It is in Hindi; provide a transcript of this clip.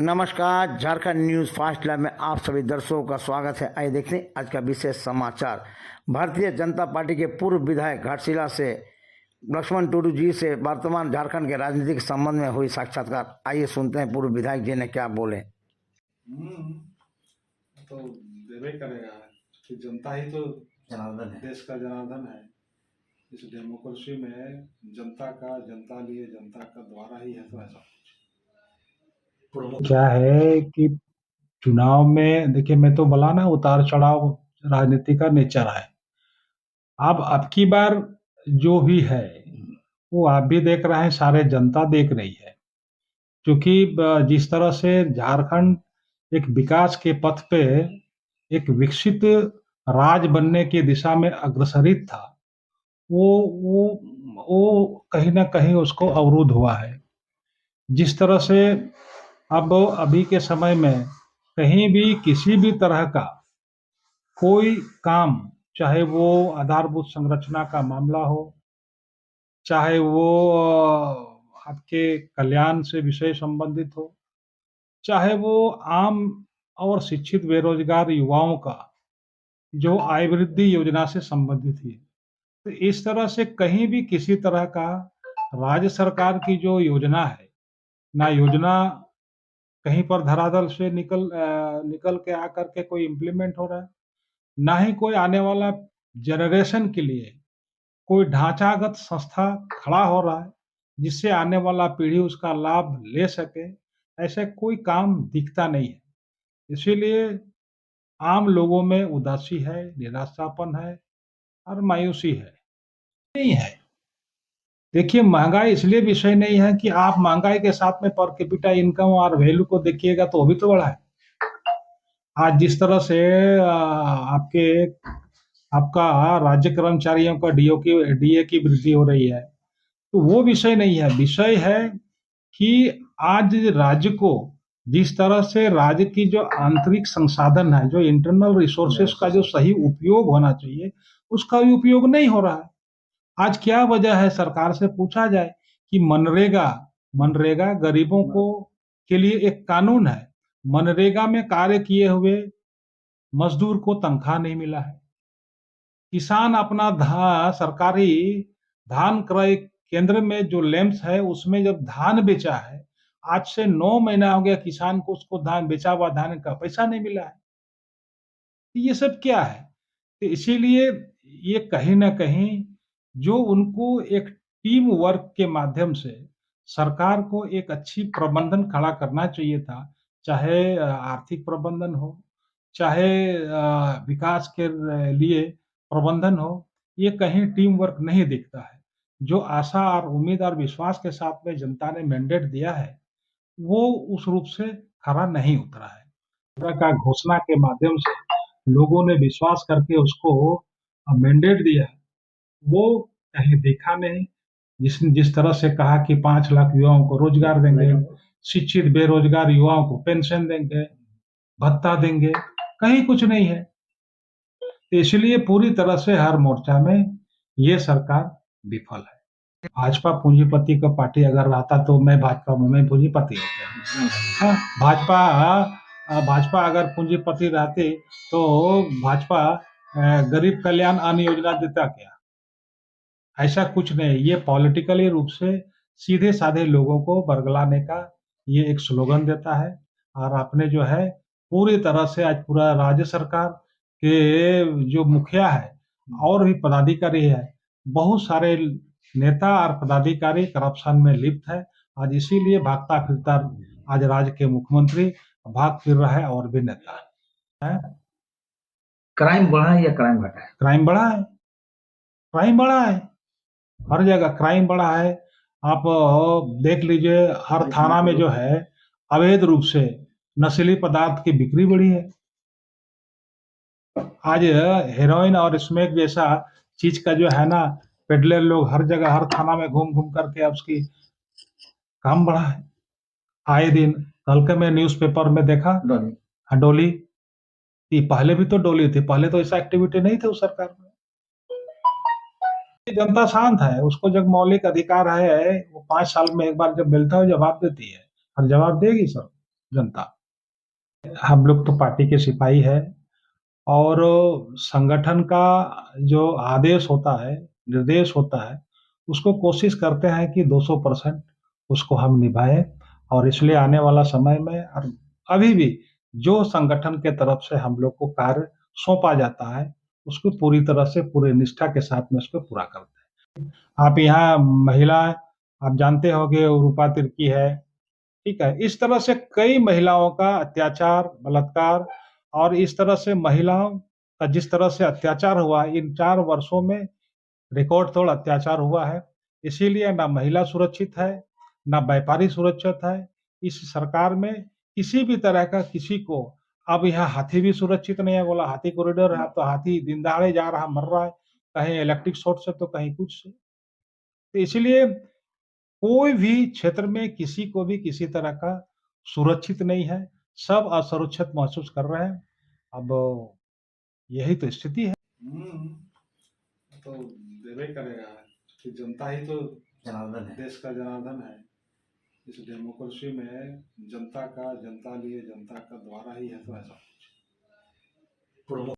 नमस्कार, झारखंड न्यूज़ फास्ट लाइव में आप सभी दर्शकों का स्वागत है। आइए देखते हैं आज का विशेष समाचार। भारतीय जनता पार्टी के पूर्व विधायक घाटशिला से लक्ष्मण टुडू जी से वर्तमान झारखंड के राजनीतिक संबंध में हुई साक्षात्कार। आइए सुनते हैं पूर्व विधायक जी ने क्या बोले। तो देवे करेगा कि जनता ही तो जनार्दन है, देश का जनार्दन है। इस डेमोक्रेसी में जनता का जनता लिए जनता का द्वारा ही है। तो ऐसा क्या है कि चुनाव में देखिए, मैं तो बोला ना, उतार चढ़ाव राजनीति का नेचर है। अब की बार जो भी है वो आप भी देख रहे हैं, सारे जनता देख रही है। क्योंकि जिस तरह से झारखंड एक विकास के पथ पे एक विकसित राज्य बनने की दिशा में अग्रसरित था, वो कहीं ना कहीं उसको अवरुद्ध हुआ है। जिस तरह से अब अभी के समय में कहीं भी किसी भी तरह का कोई काम, चाहे वो आधारभूत संरचना का मामला हो, चाहे वो आपके कल्याण से विषय संबंधित हो, चाहे वो आम और शिक्षित बेरोजगार युवाओं का जो आय वृद्धि योजना से संबंधित है, तो इस तरह से कहीं भी किसी तरह का राज्य सरकार की जो योजना है, ना योजना कहीं पर धरातल से निकल के आकर के कोई इम्प्लीमेंट हो रहा है, ना ही कोई आने वाला जनरेशन के लिए कोई ढांचागत संस्था खड़ा हो रहा है जिससे आने वाला पीढ़ी उसका लाभ ले सके। ऐसा कोई काम दिखता नहीं है। इसीलिए आम लोगों में उदासी है, निराशापन है और मायूसी है। नहीं है। देखिए, महंगाई इसलिए विषय नहीं है कि आप महंगाई के साथ में पर कैपिटा इनकम और वैल्यू को देखिएगा तो वो भी तो बढ़ा है। आज जिस तरह से आपका राज्य कर्मचारियों का डीए की वृद्धि हो रही है, तो वो विषय नहीं है। विषय है कि आज राज्य को जिस तरह से राज्य की जो आंतरिक संसाधन है, जो इंटरनल रिसोर्सेस का जो सही उपयोग होना चाहिए, उसका भी उपयोग नहीं हो रहा है। आज क्या वजह है, सरकार से पूछा जाए कि मनरेगा मनरेगा गरीबों को के लिए एक कानून है। मनरेगा में कार्य किए हुए मजदूर को तनख्वाह नहीं मिला है। किसान अपना सरकारी धान क्रय केंद्र में जो लैंप्स है उसमें जब धान बेचा है, आज से 9 महीना हो गया किसान को, उसको धान बेचा हुआ धान का पैसा नहीं मिला है। ये सब क्या है? तो इसीलिए ये कहीं न कहीं जो उनको एक टीम वर्क के माध्यम से सरकार को एक अच्छी प्रबंधन खड़ा करना चाहिए था। चाहे आर्थिक प्रबंधन हो, चाहे विकास के लिए प्रबंधन हो, ये कहीं टीम वर्क नहीं दिखता है। जो आशा और उम्मीद और विश्वास के साथ में जनता ने मैंडेट दिया है, वो उस रूप से खरा नहीं उतरा है। तरह का घोषणा के माध्यम से लोगों ने विश्वास करके उसको मैंडेट दिया, वो कहीं देखा नहीं। जिस तरह से कहा कि 5 लाख युवाओं को रोजगार देंगे, शिक्षित बेरोजगार युवाओं को पेंशन देंगे, भत्ता देंगे, कहीं कुछ नहीं है। तो इसलिए पूरी तरह से हर मोर्चा में ये सरकार विफल है। भाजपा पूंजीपति का पार्टी अगर रहता तो मैं भाजपा में मैं पूंजीपति होता। हाँ, भाजपा अगर पूंजीपति रहती तो भाजपा गरीब कल्याण अन्न योजना देता क्या? ऐसा कुछ नहीं। ये पॉलिटिकली रूप से सीधे साधे लोगों को बरगलाने का ये एक स्लोगन देता है। और आपने जो है पूरी तरह से आज पूरा राज्य सरकार के जो मुखिया है और भी पदाधिकारी है, बहुत सारे नेता और पदाधिकारी करप्शन में लिप्त है। आज इसीलिए भागता फिरता आज राज्य के मुख्यमंत्री भाग फिर रहा है और भी नेता है। क्राइम बढ़ा है या क्राइम घटा है? क्राइम बढ़ा है, क्राइम बढ़ा है, हर जगह क्राइम बढ़ा है। आप देख लीजिए, हर थाना में जो है अवैध रूप से नशीली पदार्थ की बिक्री बढ़ी है। आज हेरोइन और स्मैक जैसा चीज का जो है ना, पेडलर लोग हर जगह हर थाना में घूम घूम करके अब उसकी काम बढ़ा है। आए दिन कल के मैं न्यूज़पेपर में देखा डोली, ये पहले भी तो डोली थी, पहले तो ऐसा एक्टिविटी नहीं था उस सरकार में। जनता शांत है, उसको जब मौलिक अधिकार है, वो 5 साल में एक बार जब मिलता है जवाब देती है और जवाब देगी सर। जनता। हम लोग तो पार्टी के सिपाही है और संगठन का जो आदेश होता है, निर्देश होता है, उसको कोशिश करते हैं कि 200% उसको हम निभाएँ और इसलिए आने वाला समय में और अभी भी जो संगठन के तरफ से हम लोग को कार्य सौंपा जाता है, उसको पूरी तरह से पूरी निष्ठा के साथ में उसको पूरा करते हैं। आप यहाँ महिला आप जानते होंगे रूपा तिर्की है, ठीक है? इस तरह से कई महिलाओं का अत्याचार, बलात्कार और इस तरह से महिलाओं का जिस तरह से अत्याचार हुआ, इन 4 वर्षों में रिकॉर्ड तोड़ अत्याचार हुआ है। इसीलिए ना महिला सुरक्षित है, ना व्यापारी सुरक्षित है। इस सरकार में किसी भी तरह का किसी को अब यहाँ हाथी भी सुरक्षित नहीं है, बोला हाथी कॉरिडोर है, अब तो हाथी दिन दहाड़े जा रहा, मर रहा है, कहीं इलेक्ट्रिक शॉर्ट से तो कहीं कुछ से। तो इसलिए कोई भी क्षेत्र में किसी को भी किसी तरह का सुरक्षित नहीं है, सब असुरक्षित महसूस कर रहे हैं। अब यही तो स्थिति है। तो देवे करेगा कि जनता ही तो जनार्दन है। देश का जनार्दन है। इस डेमोक्रेसी में जनता का जनता लिए जनता का द्वारा ही है, तो ऐसा पूरा